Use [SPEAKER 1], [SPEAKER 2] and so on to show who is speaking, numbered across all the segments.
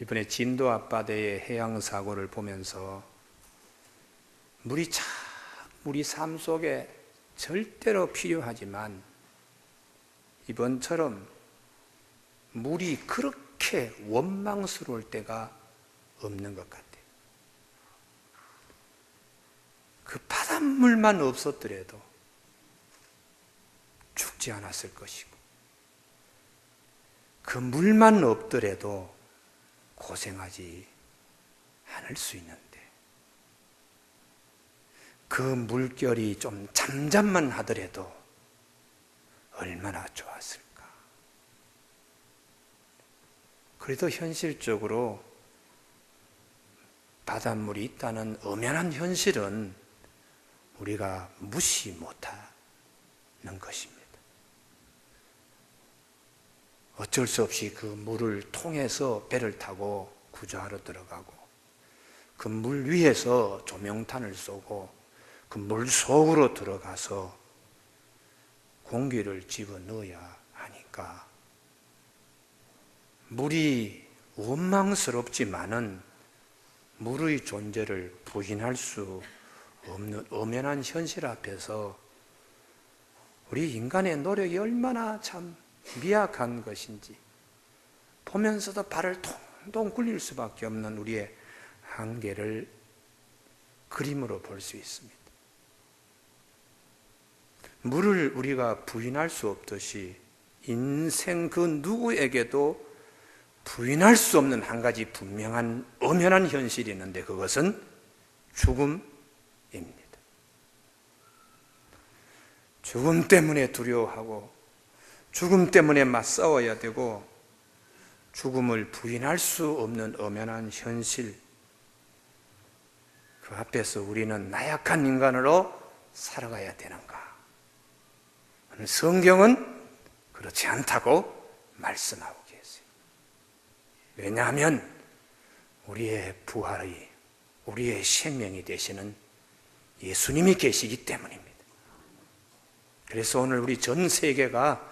[SPEAKER 1] 이번에 진도 앞바다의 해양사고를 보면서 물이 참 우리 삶 속에 절대로 필요하지만 이번처럼 물이 그렇게 원망스러울 때가 없는 것 같아요. 그 바닷물만 없었더라도 죽지 않았을 것이고, 그 물만 없더라도 고생하지 않을 수 있는데, 그 물결이 좀 잠잠만 하더라도 얼마나 좋았을까. 그래도 현실적으로 바닷물이 있다는 엄연한 현실은 우리가 무시 못하는 것입니다. 어쩔 수 없이 그 물을 통해서 배를 타고 구조하러 들어가고, 그 물 위에서 조명탄을 쏘고, 그 물 속으로 들어가서 공기를 집어넣어야 하니까 물이 원망스럽지만은 물의 존재를 부인할 수 없는 엄연한 현실 앞에서 우리 인간의 노력이 얼마나 참 미약한 것인지 보면서도 발을 동동 굴릴 수밖에 없는 우리의 한계를 그림으로 볼 수 있습니다. 물을 우리가 부인할 수 없듯이 인생 그 누구에게도 부인할 수 없는 한 가지 분명한 엄연한 현실이 있는데, 그것은 죽음입니다. 죽음 때문에 두려워하고 죽음 때문에 맞싸워야 되고, 죽음을 부인할 수 없는 엄연한 현실, 그 앞에서 우리는 나약한 인간으로 살아가야 되는가? 성경은 그렇지 않다고 말씀하고 계세요. 왜냐하면 우리의 부활의, 우리의 생명이 되시는 예수님이 계시기 때문입니다. 그래서 오늘 우리 전 세계가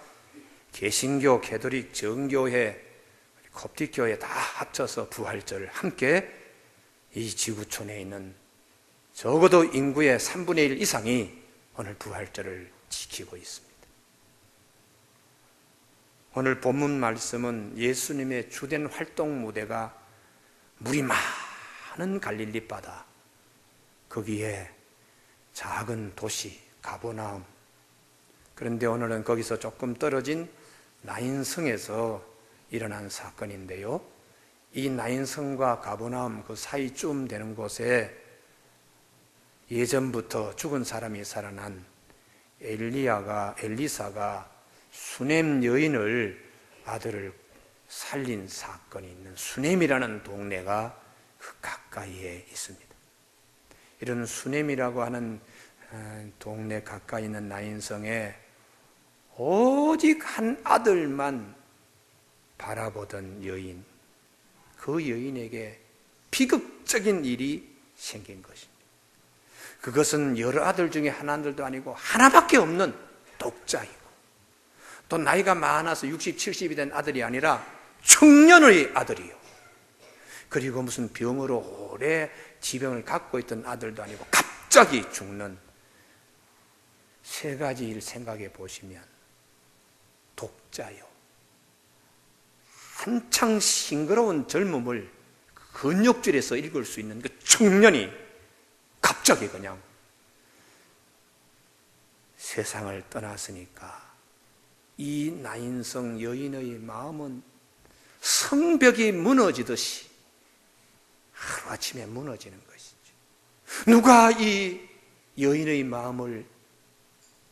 [SPEAKER 1] 개신교, 개도릭, 정교회, 콥틱교회 다 합쳐서 부활절을 함께 이 지구촌에 있는 적어도 인구의 3분의 1 이상이 오늘 부활절을 지키고 있습니다. 오늘 본문 말씀은 예수님의 주된 활동 무대가 물이 많은 갈릴리 바다, 거기에 작은 도시 가버나움, 그런데 오늘은 거기서 조금 떨어진 나인성에서 일어난 사건인데요, 이 나인성과 가버나움 그 사이쯤 되는 곳에 예전부터 죽은 사람이 살아난 엘리사가 수넴 여인을, 아들을 살린 사건이 있는 수넴이라는 동네가 그 가까이에 있습니다. 이런 수넴이라고 하는 동네 가까이 있는 나인성에 오직 한 아들만 바라보던 여인, 그 여인에게 비극적인 일이 생긴 것입니다. 그것은 여러 아들 중에 하나들도 아니고 하나밖에 없는 독자이고, 또 나이가 많아서 60, 70이 된 아들이 아니라 청년의 아들이요, 그리고 무슨 병으로 오래 지병을 갖고 있던 아들도 아니고 갑자기 죽는, 세 가지 일 생각해 보시면 독자요, 한창 싱그러운 젊음을 근육질에서 읽을 수 있는 그 청년이 갑자기 그냥 세상을 떠났으니까 이 나인성 여인의 마음은 성벽이 무너지듯이 하루아침에 무너지는 것이죠. 누가 이 여인의 마음을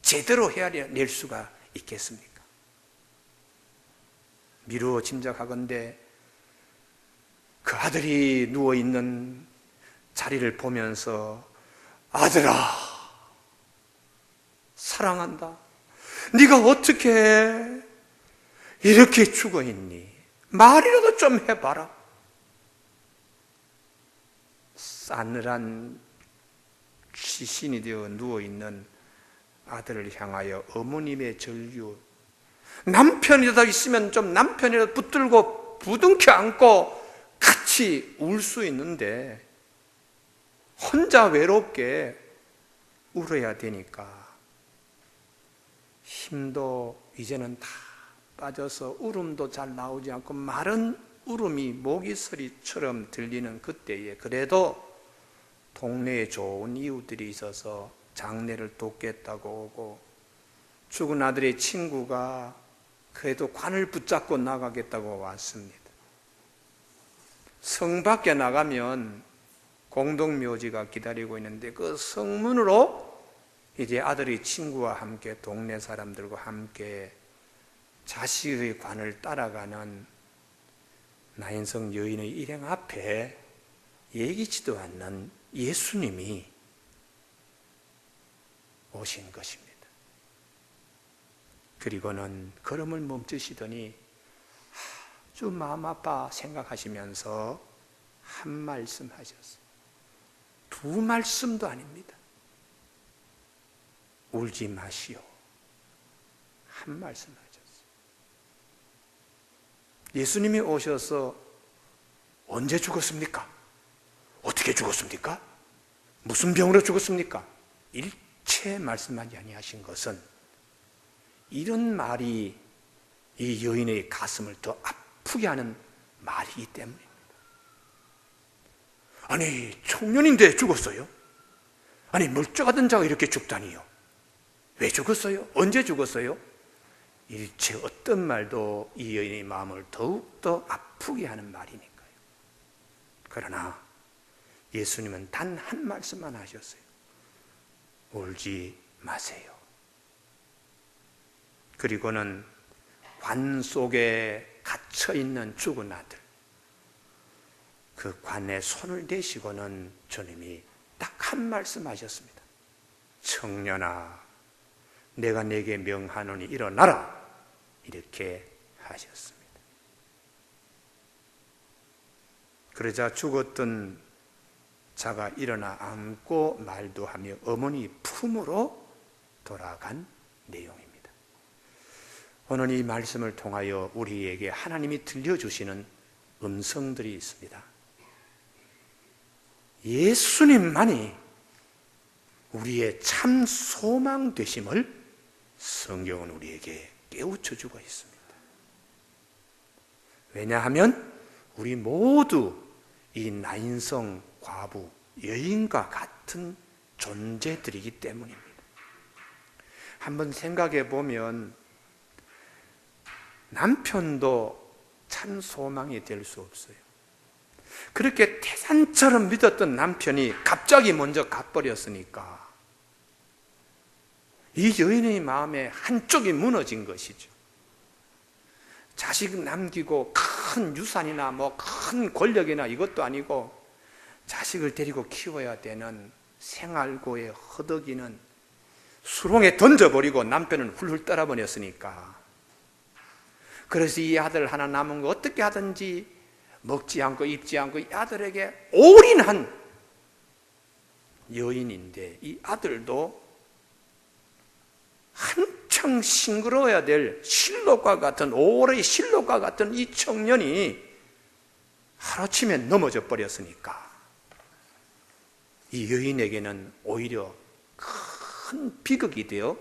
[SPEAKER 1] 제대로 헤아려낼 수가 있겠습니까? 미루어 짐작하건대 그 아들이 누워있는 자리를 보면서, 아들아, 사랑한다, 네가 어떻게 이렇게 죽어있니? 말이라도 좀 해봐라. 싸늘한 시신이 되어 누워있는 아들을 향하여 어머님의 절규, 남편이라도 있으면 좀 남편이라도 붙들고 부둥켜 안고 같이 울 수 있는데 혼자 외롭게 울어야 되니까 힘도 이제는 다 빠져서 울음도 잘 나오지 않고 마른 울음이 모기소리처럼 들리는 그때에 그래도 동네에 좋은 이웃들이 있어서 장례를 돕겠다고 오고 죽은 아들의 친구가 그래도 관을 붙잡고 나가겠다고 왔습니다. 성 밖에 나가면 공동묘지가 기다리고 있는데 그 성문으로 이제 아들의 친구와 함께 동네 사람들과 함께 자식의 관을 따라가는 나인성 여인의 일행 앞에 예기치도 않는 예수님이 오신 것입니다. 그리고는 걸음을 멈추시더니 아주 마음 아파 생각하시면서 한 말씀 하셨어요. 두 말씀도 아닙니다. 울지 마시오. 한 말씀 하셨어요. 예수님이 오셔서 언제 죽었습니까? 어떻게 죽었습니까? 무슨 병으로 죽었습니까? 일체 말씀하지 아니하신 것은 이런 말이 이 여인의 가슴을 더 아프게 하는 말이기 때문입니다. 아니, 청년인데 죽었어요? 아니, 멀쩡하던 자가 이렇게 죽다니요? 왜 죽었어요? 언제 죽었어요? 일체 어떤 말도 이 여인의 마음을 더욱더 아프게 하는 말이니까요. 그러나 예수님은 단 한 말씀만 하셨어요. 울지 마세요. 그리고는 관 속에 갇혀있는 죽은 아들, 그 관에 손을 대시고는 주님이 딱 한 말씀 하셨습니다. 청년아, 내가 네게 명하노니 일어나라. 이렇게 하셨습니다. 그러자 죽었던 자가 일어나 앉고 말도 하며 어머니 품으로 돌아간 내용입니다. 오늘 이 말씀을 통하여 우리에게 하나님이 들려주시는 음성들이 있습니다. 예수님만이 우리의 참 소망 되심을 성경은 우리에게 깨우쳐 주고 있습니다. 왜냐하면 우리 모두 이 나인성 과부 여인과 같은 존재들이기 때문입니다. 한번 생각해 보면 남편도 참 소망이 될 수 없어요. 그렇게 태산처럼 믿었던 남편이 갑자기 먼저 가버렸으니까 이 여인의 마음에 한쪽이 무너진 것이죠. 자식 남기고 큰 유산이나 뭐 큰 권력이나 이것도 아니고 자식을 데리고 키워야 되는 생활고의 허덕이는 수렁에 던져버리고 남편은 훌훌 떠나버렸으니까 그래서 이 아들 하나 남은 거 어떻게 하든지 먹지 않고 입지 않고 이 아들에게 올인한 여인인데 이 아들도 한창 싱그러워야 될 실록과 같은 오래 실록과 같은 이 청년이 하루아침에 넘어져 버렸으니까 이 여인에게는 오히려 큰 비극이 되어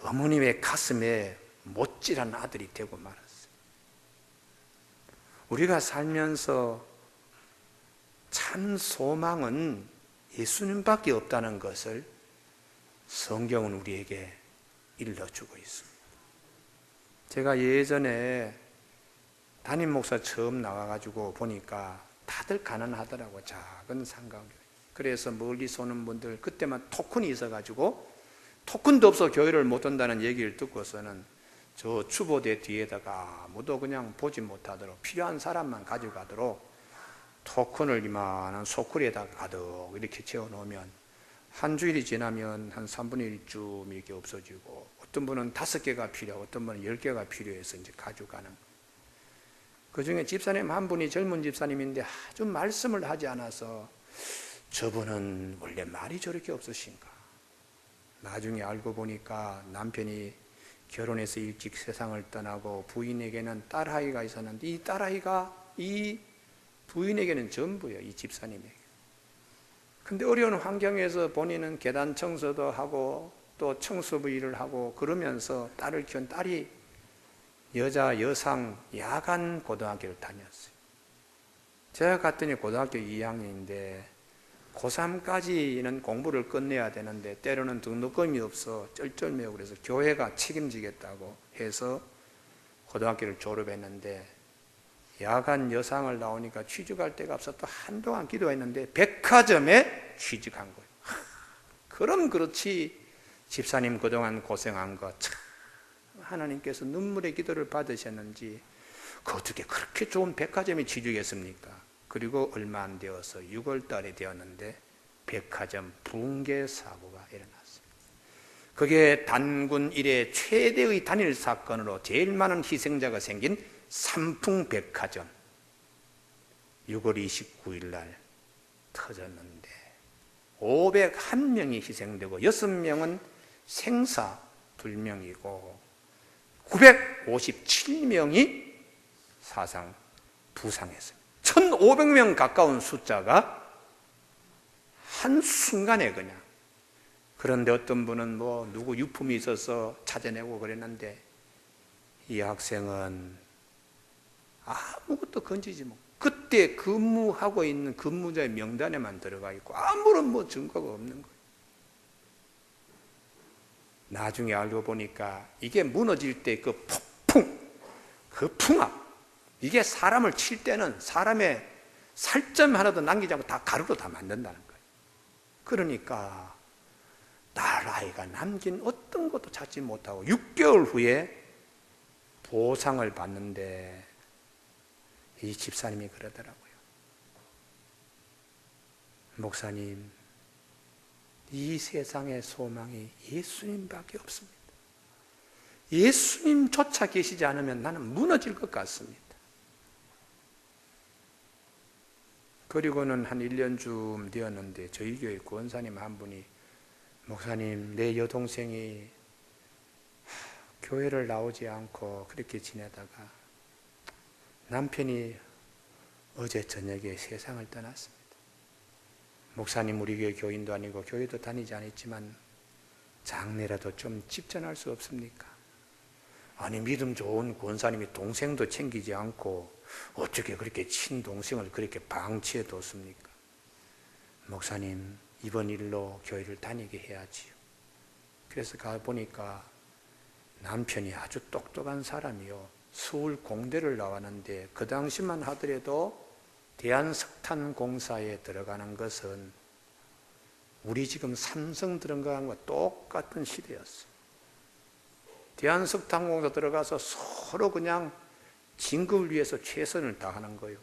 [SPEAKER 1] 어머님의 가슴에 못질한 아들이 되고 말았어요. 우리가 살면서 참 소망은 예수님밖에 없다는 것을 성경은 우리에게 일러주고 있습니다. 제가 예전에 담임 목사 처음 나와가지고 보니까 다들 가난하더라고. 작은 상가교회. 그래서 멀리서 오는 분들 그때만 토큰이 있어가지고 토큰도 없어 교회를 못 온다는 얘기를 듣고서는 저 주보대 뒤에다가 아무도 그냥 보지 못하도록 필요한 사람만 가져가도록 토큰을 이만한 소쿠리에다 가득 이렇게 채워놓으면 한 주일이 지나면 한 3분의 1쯤 이렇게 없어지고 어떤 분은 5개가 필요하고 어떤 분은 10개가 필요해서 이제 가져가는. 그 중에 집사님 한 분이 젊은 집사님인데 아주 말씀을 하지 않아서 저분은 원래 말이 저렇게 없으신가. 나중에 알고 보니까 남편이 결혼해서 일찍 세상을 떠나고 부인에게는 딸아이가 있었는데 이 딸아이가 이 부인에게는 전부예요, 이 집사님에게. 근데 어려운 환경에서 본인은 계단 청소도 하고 또 청소부 일을 하고 그러면서 딸을 키운 딸이 여상 야간 고등학교를 다녔어요. 제가 갔더니 고등학교 2학년인데 고3까지는 공부를 끝내야 되는데 때로는 등록금이 없어 쩔쩔매고 그래서 교회가 책임지겠다고 해서 고등학교를 졸업했는데 야간 여상을 나오니까 취직할 데가 없어 또 한동안 기도했는데 백화점에 취직한 거예요. 그럼 그렇지 집사님 그동안 고생한 거 참 하나님께서 눈물의 기도를 받으셨는지 어떻게 그렇게 좋은 백화점에 취직했습니까? 그리고 얼마 안 되어서 6월 달에 되었는데 백화점 붕괴 사고가 일어났습니다. 그게 단군 이래 최대의 단일 사건으로 제일 많은 희생자가 생긴 삼풍백화점 6월 29일 날 터졌는데 501명이 희생되고 6명은 생사 불명이고 957명이 사상 부상했습니다. 1500명 가까운 숫자가 한순간에 그냥. 그런데 어떤 분은 뭐 누구 유품이 있어서 찾아내고 그랬는데 이 학생은 아무것도 건지지 못. 그때 근무하고 있는 근무자의 명단에만 들어가 있고 아무런 뭐 증거가 없는 거예요. 나중에 알고 보니까 이게 무너질 때 그 폭풍, 그 풍압, 이게 사람을 칠 때는 사람의 살점 하나도 남기지 않고 다 가루로 다 만든다는 거예요. 그러니까 딸 아이가 남긴 어떤 것도 찾지 못하고 6개월 후에 보상을 받는데 이 집사님이 그러더라고요. 목사님, 이 세상의 소망이 예수님밖에 없습니다. 예수님 쫓아 계시지 않으면 나는 무너질 것 같습니다. 그리고는 한 1년쯤 되었는데 저희 교회 권사님 한 분이 목사님, 내 여동생이 교회를 나오지 않고 그렇게 지내다가 남편이 어제 저녁에 세상을 떠났습니다. 목사님, 우리 교회 교인도 아니고 교회도 다니지 않았지만 장례라도 좀 집전할 수 없습니까? 아니, 믿음 좋은 권사님이 동생도 챙기지 않고 어떻게 그렇게 친동생을 그렇게 방치해 뒀습니까? 목사님, 이번 일로 교회를 다니게 해야지요. 그래서 가보니까 남편이 아주 똑똑한 사람이요. 서울 공대를 나왔는데 그 당시만 하더라도 대한석탄공사에 들어가는 것은 우리 지금 삼성 들어가는 것과 똑같은 시대였어요. 대한석탄공사 들어가서 서로 그냥 진급을 위해서 최선을 다하는 거예요.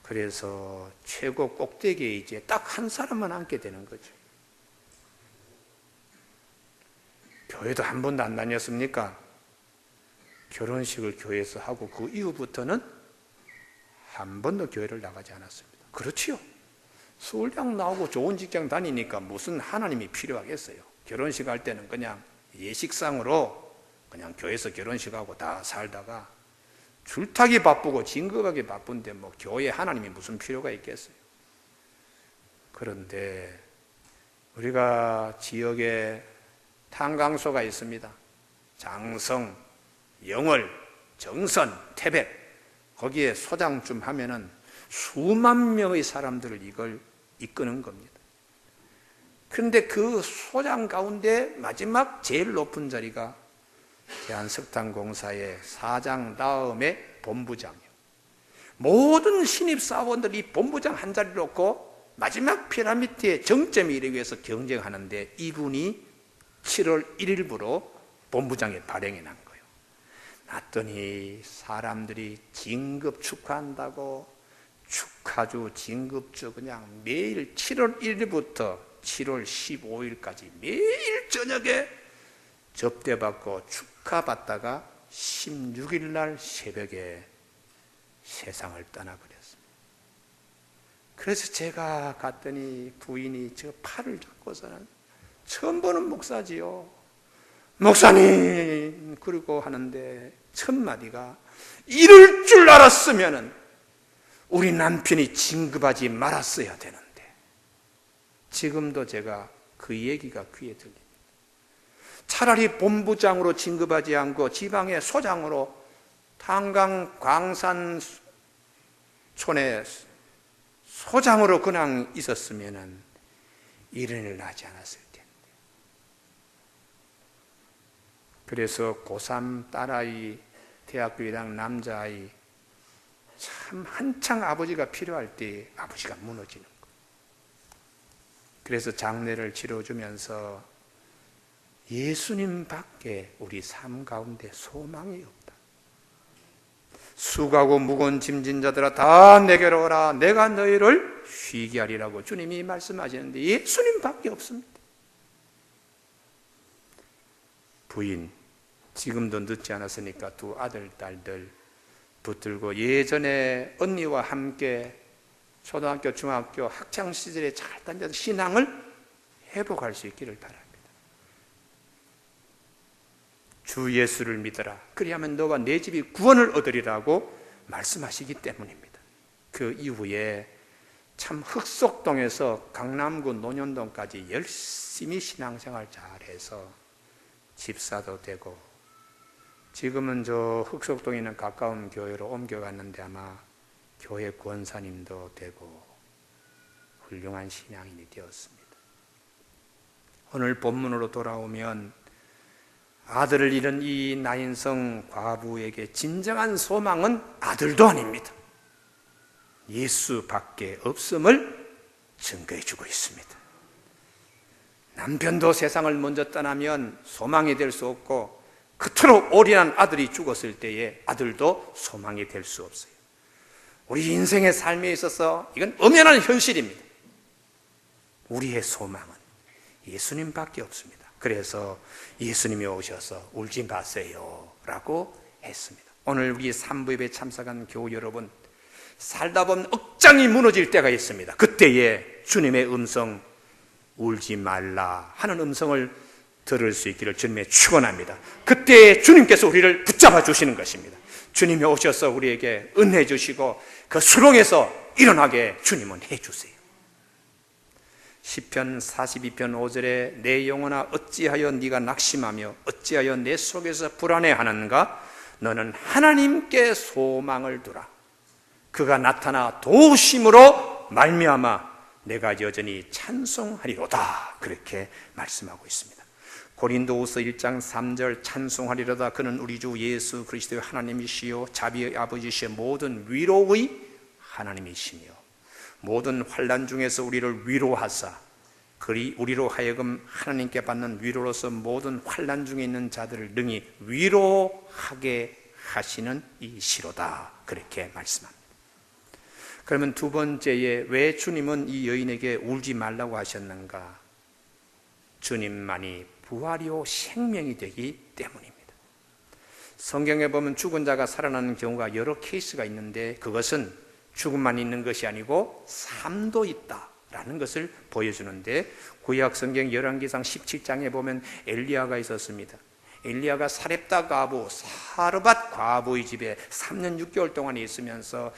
[SPEAKER 1] 그래서 최고 꼭대기에 이제 딱 한 사람만 앉게 되는 거죠. 교회도 한 번도 안 다녔습니까? 결혼식을 교회에서 하고 그 이후부터는 한 번도 교회를 나가지 않았습니다. 그렇지요. 서울대학 나오고 좋은 직장 다니니까 무슨 하나님이 필요하겠어요. 결혼식 할 때는 그냥 예식상으로 그냥 교회에서 결혼식하고 다 살다가 줄타기 바쁘고 진급하기 바쁜데 뭐 교회에 하나님이 무슨 필요가 있겠어요. 그런데 우리가 지역에 탄광소가 있습니다. 장성, 영월, 정선, 태백 거기에 소장쯤 하면은 수만 명의 사람들을 이걸 이끄는 겁니다. 그런데 그 소장 가운데 마지막 제일 높은 자리가 대한석탄공사의 사장 다음에 본부장이에요. 모든 신입사원들이 본부장 한 자리를 놓고 마지막 피라미드의 정점에 이르기 위해서 경쟁하는데 이분이 7월 1일부로 본부장에 발행이 난 거예요. 났더니 사람들이 진급 축하한다고 축하주, 진급주 그냥 매일 7월 1일부터 7월 15일까지 매일 저녁에 접대받고 축하받다가 16일 날 새벽에 세상을 떠나버렸습니다. 그래서 제가 갔더니 부인이 저 팔을 잡고서는 처음 보는 목사지요. 목사님, 그러고 하는데 첫 마디가 이럴 줄 알았으면은 우리 남편이 진급하지 말았어야 되는데, 지금도 제가 그 얘기가 귀에 들립니다. 차라리 본부장으로 진급하지 않고 지방의 소장으로 탄강 광산촌의 소장으로 그냥 있었으면 이런 일 나지 않았을 텐데. 그래서 고3 딸아이, 대학교 1학년 남자아이, 참 한창 아버지가 필요할 때 아버지가 무너지는 거예요. 그래서 장례를 치러주면서 예수님 밖에 우리 삶 가운데 소망이 없다. 수고하고 무거운 짐진 자들아 다 내게로 오라, 내가 너희를 쉬게 하리라고 주님이 말씀하시는데 예수님 밖에 없습니다. 부인, 지금도 늦지 않았으니까 두 아들, 딸들 붙들고 예전에 언니와 함께 초등학교, 중학교 학창시절에 잘 다녔던 신앙을 회복할 수 있기를 바랍니다. 주 예수를 믿어라. 그리하면 너와 내 집이 구원을 얻으리라고 말씀하시기 때문입니다. 그 이후에 참 흑석동에서 강남구 논현동까지 열심히 신앙생활 잘해서 집사도 되고, 지금은 저 흑석동에 있는 가까운 교회로 옮겨갔는데 아마 교회 권사님도 되고 훌륭한 신앙인이 되었습니다. 오늘 본문으로 돌아오면 아들을 잃은 이 나인성 과부에게 진정한 소망은 아들도 아닙니다. 예수밖에 없음을 증거해 주고 있습니다. 남편도 세상을 먼저 떠나면 소망이 될 수 없고, 그토록 올인한 아들이 죽었을 때에 아들도 소망이 될 수 없어요. 우리 인생의 삶에 있어서 이건 엄연한 현실입니다. 우리의 소망은 예수님밖에 없습니다. 그래서 예수님이 오셔서 울지 마세요 라고 했습니다. 오늘 우리 산부예배 참석한 교우 여러분, 살다 보면 억장이 무너질 때가 있습니다. 그때에 주님의 음성, 울지 말라 하는 음성을 들을 수 있기를 주님의 축원합니다. 그때 주님께서 우리를 붙잡아 주시는 것입니다. 주님이 오셔서 우리에게 은혜 주시고 그 수렁에서 일어나게 주님은 해주세요. 시편 42편 5절에 내 영혼아 어찌하여 네가 낙심하며 어찌하여 내 속에서 불안해하는가? 너는 하나님께 소망을 두라. 그가 나타나 도우심으로 말미암아 내가 여전히 찬송하리로다. 그렇게 말씀하고 있습니다. 고린도후서 1장 3절 찬송하리로다. 그는 우리 주 예수 그리스도의 하나님이시요 자비의 아버지시여 모든 위로의 하나님이시며 모든 환난 중에서 우리를 위로하사 그리 우리로 하여금 하나님께 받는 위로로서 모든 환난 중에 있는 자들을 능히 위로하게 하시는 이시로다. 그렇게 말씀합니다. 그러면 두 번째에 왜 주님은 이 여인에게 울지 말라고 하셨는가? 주님만이 부활이요 생명이 되기 때문입니다. 성경에 보면 죽은 자가 살아나는 경우가 여러 케이스가 있는데 그것은 죽음만 있는 것이 아니고 삶도 있다라는 것을 보여주는데, 구약 성경 열왕기상 17장에 보면 엘리야가 있었습니다. 엘리야가 사렙다 과부, 사르밧 과부의 집에 3년 6개월 동안 있으면서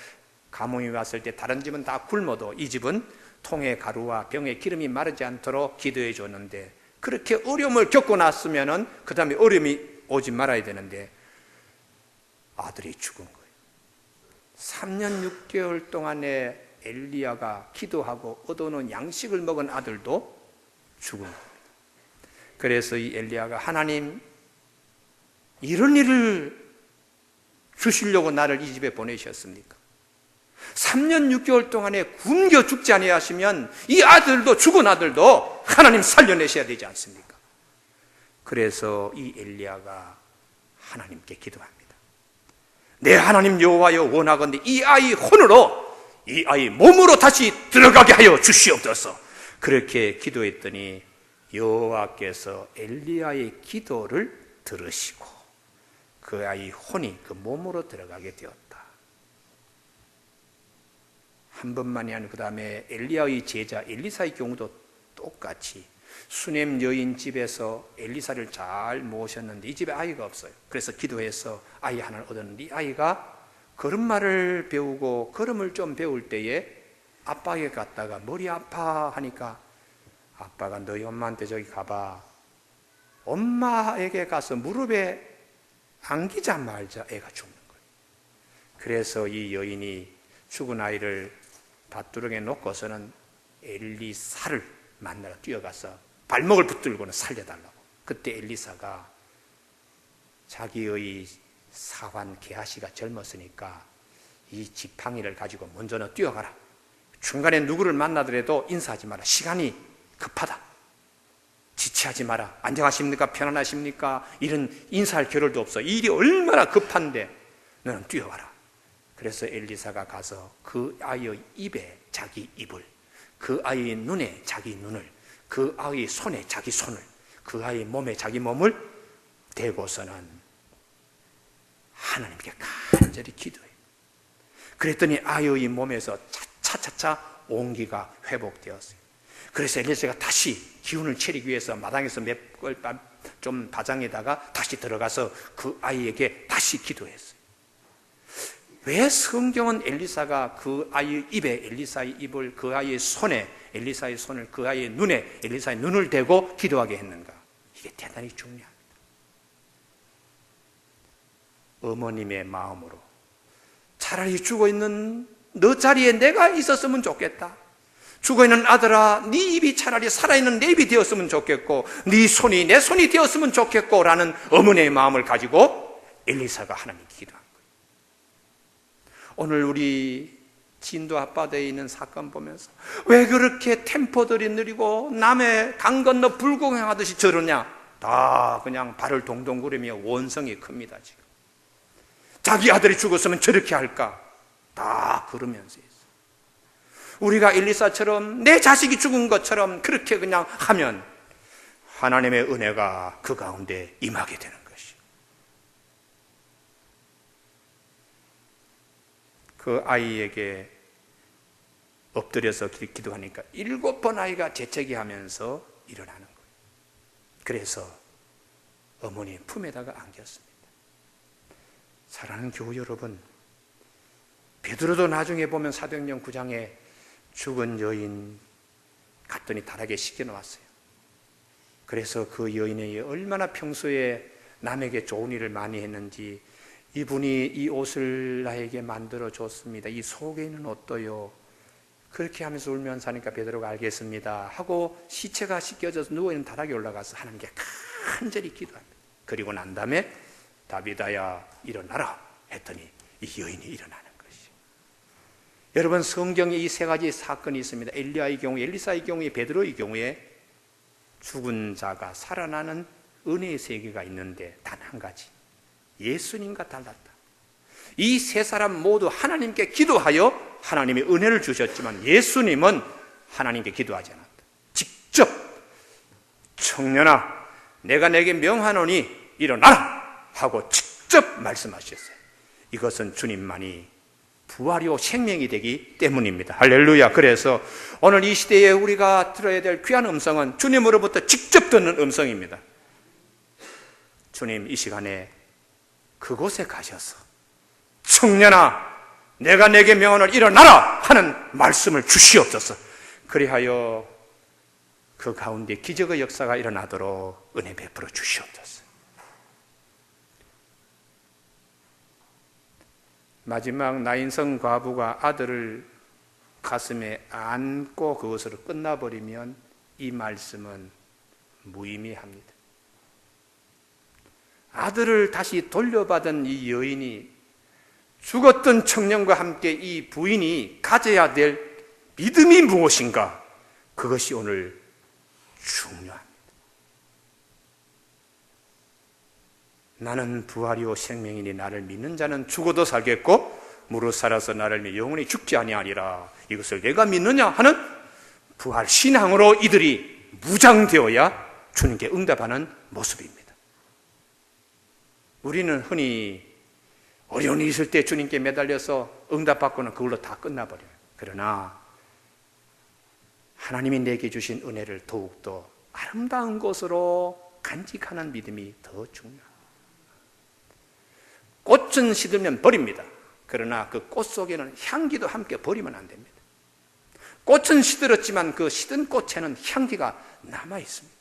[SPEAKER 1] 가뭄이 왔을 때 다른 집은 다 굶어도 이 집은 통에 가루와 병에 기름이 마르지 않도록 기도해 줬는데, 그렇게 어려움을 겪고 났으면은 그 다음에 어려움이 오지 말아야 되는데 아들이 죽은 거예요. 3년 6개월 동안에 엘리야가 기도하고 얻어놓은 양식을 먹은 아들도 죽은 겁니다. 그래서 이 엘리야가 하나님, 이런 일을 주시려고 나를 이 집에 보내셨습니까? 3년 6개월 동안에 굶겨 죽지 아니하시면 이 아들도, 죽은 아들도 하나님 살려내셔야 되지 않습니까? 그래서 이 엘리야가 하나님께 기도합니다. 내 하나님 여호와여, 원하건대 이 아이 혼으로, 이 아이 몸으로 다시 들어가게 하여 주시옵소서. 그렇게 기도했더니 여호와께서 엘리야의 기도를 들으시고 그 아이 혼이 그 몸으로 들어가게 되었다. 한 번만이 아니고 그 다음에 엘리야의 제자 엘리사의 경우도 똑같이 수넴 여인 집에서 엘리사를 잘 모셨는데 이 집에 아이가 없어요. 그래서 기도해서 아이 하나를 얻었는데 이 아이가 걸음마를 배우고 걸음을 좀 배울 때에 아빠에게 갔다가 머리 아파 하니까 아빠가 너희 엄마한테 저기 가봐. 엄마에게 가서 무릎에 안기자마자 애가 죽는 거예요. 그래서 이 여인이 죽은 아이를 밭두렁에 놓고서는 엘리사를 만나러 뛰어가서 발목을 붙들고는 살려달라고. 그때 엘리사가 자기의 사환 게하시가 젊었으니까 이 지팡이를 가지고 먼저 너 뛰어가라. 중간에 누구를 만나더라도 인사하지 마라. 시간이 급하다. 지체하지 마라. 안녕하십니까? 편안하십니까? 이런 인사할 겨를도 없어. 일이 얼마나 급한데 너는 뛰어가라. 그래서 엘리사가 가서 그 아이의 입에 자기 입을, 그 아이의 눈에 자기 눈을, 그 아이의 손에 자기 손을, 그 아이의 몸에 자기 몸을 대고서는 하나님께 간절히 기도해요. 그랬더니 아이의 몸에서 차차차 온기가 회복되었어요. 그래서 엘리사가 다시 기운을 차리기 위해서 마당에서 몇 걸 좀 바장에다가 다시 들어가서 그 아이에게 다시 기도했어요. 왜 성경은 엘리사가 그 아이의 입에 엘리사의 입을, 그 아이의 손에 엘리사의 손을, 그 아이의 눈에 엘리사의 눈을 대고 기도하게 했는가? 이게 대단히 중요합니다. 어머님의 마음으로 차라리 죽어있는 너 자리에 내가 있었으면 좋겠다. 죽어있는 아들아, 네 입이 차라리 살아있는 내 입이 되었으면 좋겠고 네 손이 내 손이 되었으면 좋겠고 라는 어머니의 마음을 가지고 엘리사가 하나님께 기도한 거예요. 오늘 우리 진도 앞바다에 있는 사건 보면서 왜 그렇게 템포들이 느리고 남의 강 건너 불구경하듯이 저러냐? 다 그냥 발을 동동 구르며 원성이 큽니다. 지금 자기 아들이 죽었으면 저렇게 할까? 다 그러면서 있어요. 우리가 엘리사처럼 내 자식이 죽은 것처럼 그렇게 그냥 하면 하나님의 은혜가 그 가운데 임하게 되는 것이요. 그 아이에게 엎드려서 기도하니까 7번 아이가 재채기 하면서 일어나는 거예요. 그래서 어머니 품에다가 안겼습니다. 사랑하는 교우 여러분, 베드로도 나중에 보면 사도행전 9장에 죽은 여인 갔더니 다락에 씻겨놓았어요. 그래서 그 여인이 얼마나 평소에 남에게 좋은 일을 많이 했는지, 이분이 이 옷을 나에게 만들어 줬습니다. 이 속에 있는 옷도요. 그렇게 하면서 울면서 하니까 베드로가 알겠습니다 하고 시체가 씻겨져서 누워있는 다락에 올라가서 하나님께 간절히 기도합니다. 그리고 난 다음에 다비다야 일어나라 했더니 이 여인이 일어나는 것이죠. 여러분, 성경에 이 세 가지 사건이 있습니다. 엘리야의 경우, 엘리사의 경우에, 베드로의 경우에 죽은 자가 살아나는 은혜의 세계가 있는데 단 한 가지, 예수님과 달랐다. 이 세 사람 모두 하나님께 기도하여 하나님의 은혜를 주셨지만 예수님은 하나님께 기도하지 않았다. 직접 청년아 내가 내게 명하노니 일어나라 하고 직접 말씀하셨어요. 이것은 주님만이 부활이요 생명이 되기 때문입니다. 할렐루야. 그래서 오늘 이 시대에 우리가 들어야 될 귀한 음성은 주님으로부터 직접 듣는 음성입니다. 주님, 이 시간에 그곳에 가셔서 청년아 내가 내게 명하노니 일어나라 하는 말씀을 주시옵소서. 그리하여 그 가운데 기적의 역사가 일어나도록 은혜 베풀어 주시옵소서. 마지막 나인성 과부가 아들을 가슴에 안고 그것으로 끝나버리면 이 말씀은 무의미합니다. 아들을 다시 돌려받은 이 여인이 죽었던 청년과 함께 이 부인이 가져야 될 믿음이 무엇인가? 그것이 오늘 중요합니다. 나는 부활이요 생명이니 나를 믿는 자는 죽어도 살겠고 무릇 살아서 나를 믿어 영원히 죽지 아니하리라. 이것을 내가 믿느냐 하는 부활 신앙으로 이들이 무장되어야 주님께 응답하는 모습입니다. 우리는 흔히 어려운 일이 있을 때 주님께 매달려서 응답받고는 그걸로 다 끝나버려요. 그러나 하나님이 내게 주신 은혜를 더욱더 아름다운 것으로 간직하는 믿음이 더 중요합니다. 꽃은 시들면 버립니다. 그러나 그 꽃 속에는 향기도 함께 버리면 안 됩니다. 꽃은 시들었지만 그 시든 꽃에는 향기가 남아 있습니다.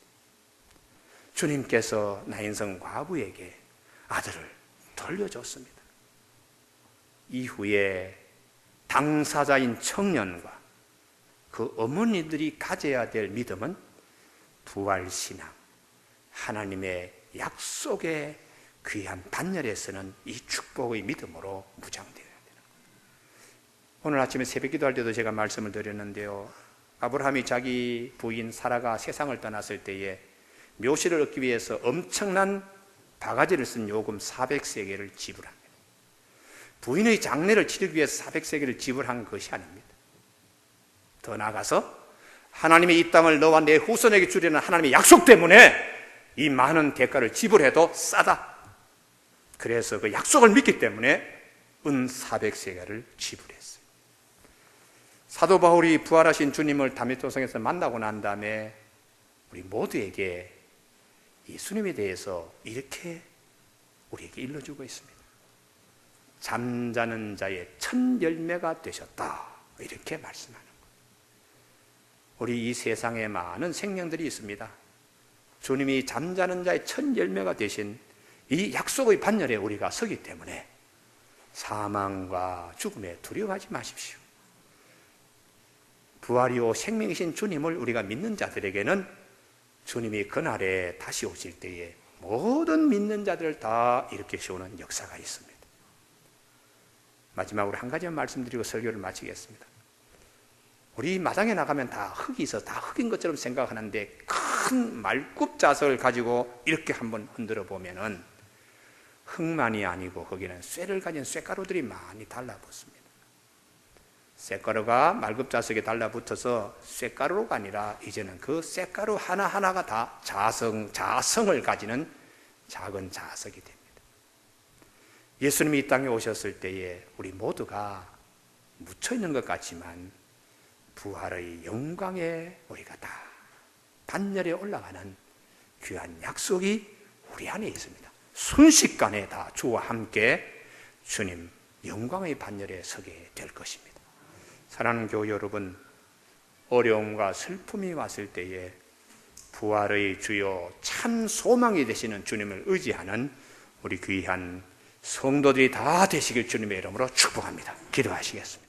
[SPEAKER 1] 주님께서 나인성 과부에게 아들을 돌려줬습니다. 이후에 당사자인 청년과 그 어머니들이 가져야 될 믿음은 부활신앙, 하나님의 약속의 귀한 반열에서는 이 축복의 믿음으로 무장되어야 되는 거예요. 오늘 아침에 새벽 기도할 때도 제가 말씀을 드렸는데요. 아브라함이 자기 부인 사라가 세상을 떠났을 때에 묘실을 얻기 위해서 엄청난 바가지를 쓴 요금 400세겔을 지불합니다. 부인의 장례를 치르기 위해서 400세겔을 지불한 것이 아닙니다. 더 나아가서 하나님의 이 땅을 너와 내 후손에게 주려는 하나님의 약속 때문에 이 많은 대가를 지불해도 싸다. 그래서 그 약속을 믿기 때문에 은 400세겔을 지불했어요. 사도 바울이 부활하신 주님을 다메섹에서 만나고 난 다음에 우리 모두에게 예수님에 대해서 이렇게 우리에게 일러주고 있습니다. 잠자는 자의 첫 열매가 되셨다, 이렇게 말씀하는 거예요. 우리 이 세상에 많은 생명들이 있습니다. 주님이 잠자는 자의 첫 열매가 되신 이 약속의 반열에 우리가 서기 때문에 사망과 죽음에 두려워하지 마십시오. 부활이요 생명이신 주님을 우리가 믿는 자들에게는 주님이 그날에 다시 오실 때에 모든 믿는 자들을 다 일으켜 세우는 역사가 있습니다. 마지막으로 한 가지만 말씀드리고 설교를 마치겠습니다. 우리 마당에 나가면 다 흙이 있어 다 흙인 것처럼 생각하는데 큰 말굽자석을 가지고 이렇게 한번 흔들어 보면은 흙만이 아니고 거기는 쇠를 가진 쇠가루들이 많이 달라붙습니다. 쇠가루가 말굽자석에 달라붙어서 쇠가루가 아니라 이제는 그 쇠가루 하나하나가 다 자성을 가지는 작은 자석이 됩니다. 예수님이 이 땅에 오셨을 때에 우리 모두가 묻혀있는 것 같지만 부활의 영광에 우리가 다 반열에 올라가는 귀한 약속이 우리 안에 있습니다. 순식간에 다 주와 함께 주님 영광의 반열에 서게 될 것입니다. 사랑하는 교우 여러분, 어려움과 슬픔이 왔을 때에 부활의 주요 참 소망이 되시는 주님을 의지하는 우리 귀한 성도들이 다 되시길 주님의 이름으로 축복합니다. 기도하시겠습니다.